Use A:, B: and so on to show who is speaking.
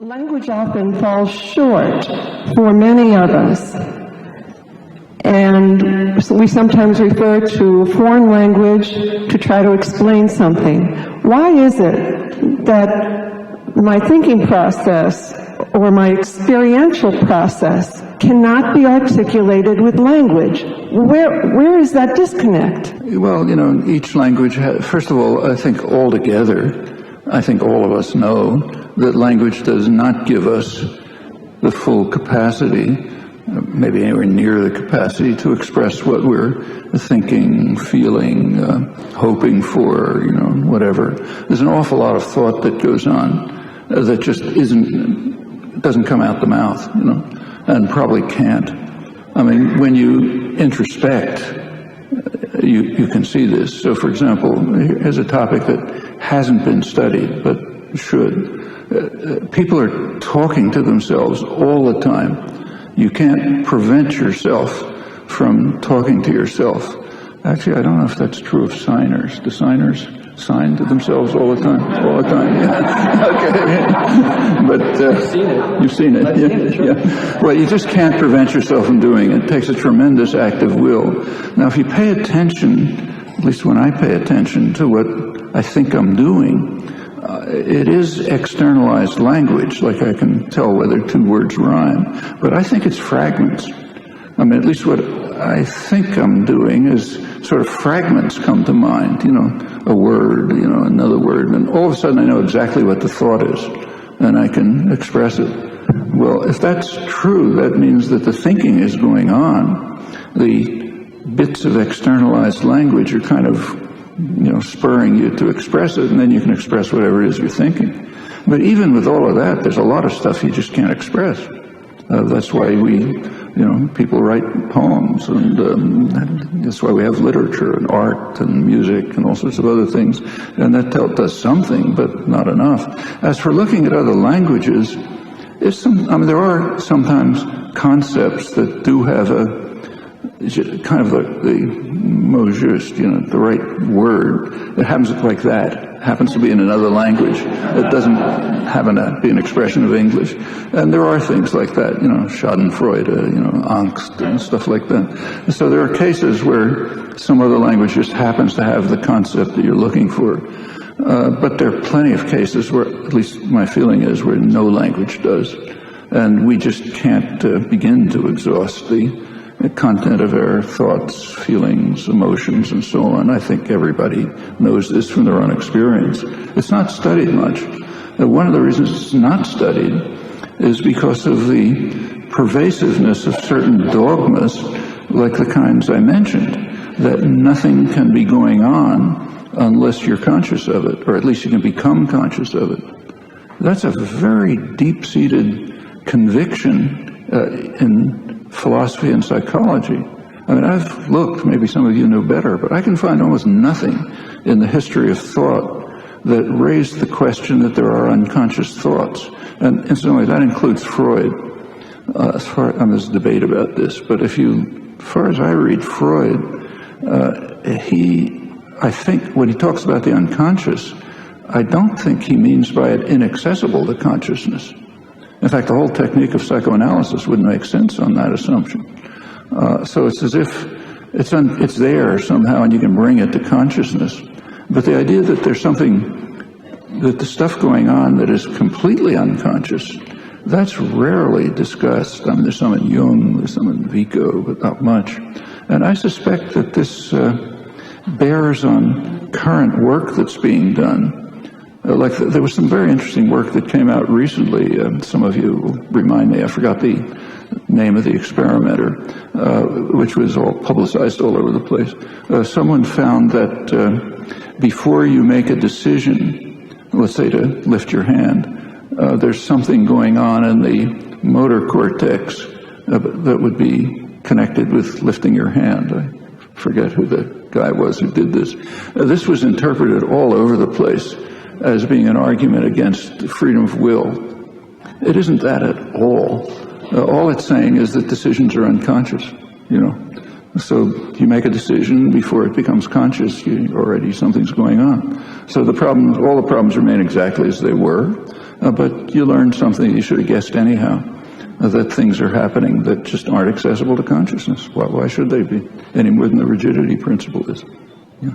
A: Language often falls short for many of us, and we sometimes refer to a foreign language to try to explain something. Why is it that my thinking process or my experiential process cannot be articulated with language? Where is that disconnect?
B: Well, each language has, first of all, I think altogether, I think all of us know that language does not give us the full capacity, maybe anywhere near the capacity, to express what we're thinking, feeling, hoping for, whatever. There's an awful lot of thought that goes on that just doesn't come out the mouth, and probably can't. I mean, when you introspect, you can see this. So, for example, here's a topic that hasn't been studied, but should. People are talking to themselves all the time. You can't prevent yourself from talking to yourself. Actually, I don't know if that's true of signers. Do signers sign to themselves all the time? All the time, yeah. Okay. But you've seen it. Yeah. Well, you just can't prevent yourself from doing it. It takes a tremendous act of will. Now, if you pay attention, at least when I pay attention to what I think I'm doing, it is externalized language, like I can tell whether two words rhyme, but I think it's fragments. I mean, at least what I think I'm doing is sort of fragments come to mind, a word, another word, and all of a sudden I know exactly what the thought is, and I can express it. Well, if that's true, that means that the thinking is going on. The bits of externalized language are kind of spurring you to express it, and then you can express whatever it is you're thinking. But even with all of that, there's a lot of stuff you just can't express. That's why people write poems, and that's why we have literature and art and music and all sorts of other things, and that does something, but not enough. As for looking at other languages, there are sometimes concepts that do have a kind of the mot juste, the right word. It happens like that. It happens to be in another language. It doesn't happen to be an expression of English. And there are things like that, Schadenfreude, Angst, and stuff like that. So there are cases where some other language just happens to have the concept that you're looking for. But there are plenty of cases where, at least my feeling is, where no language does. And we just can't begin to exhaust the content of our thoughts, feelings, emotions, and so on. I think everybody knows this from their own experience. It's not studied much. One of the reasons it's not studied is because of the pervasiveness of certain dogmas, like the kinds I mentioned, that nothing can be going on unless you're conscious of it, or at least you can become conscious of it. That's a very deep-seated conviction in philosophy and psychology. I mean, I've looked, maybe some of you know better, but I can find almost nothing in the history of thought that raised the question that there are unconscious thoughts. And incidentally, that includes Freud. There's debate about this, but as far as I read Freud, I think when he talks about the unconscious, I don't think he means by it inaccessible to consciousness. In fact, the whole technique of psychoanalysis wouldn't make sense on that assumption. So it's as if it's there somehow and you can bring it to consciousness. But the idea that there's that the stuff going on that is completely unconscious, that's rarely discussed. I mean, there's some in Jung, there's some in Vico, but not much. And I suspect that this bears on current work that's being done. There was some very interesting work that came out recently. Some of you will remind me, I forgot the name of the experimenter, which was all publicized all over the place. Someone found that before you make a decision, let's say to lift your hand, there's something going on in the motor cortex that would be connected with lifting your hand. I forget who the guy was who did this. This was interpreted all over the place as being an argument against freedom of will. It isn't that at all. All it's saying is that decisions are unconscious, So you make a decision before it becomes conscious, something's going on. So all the problems remain exactly as they were. but you learn something you should have guessed anyhow, that things are happening that just aren't accessible to consciousness. Why should they be, any more than the rigidity principle is? Yeah.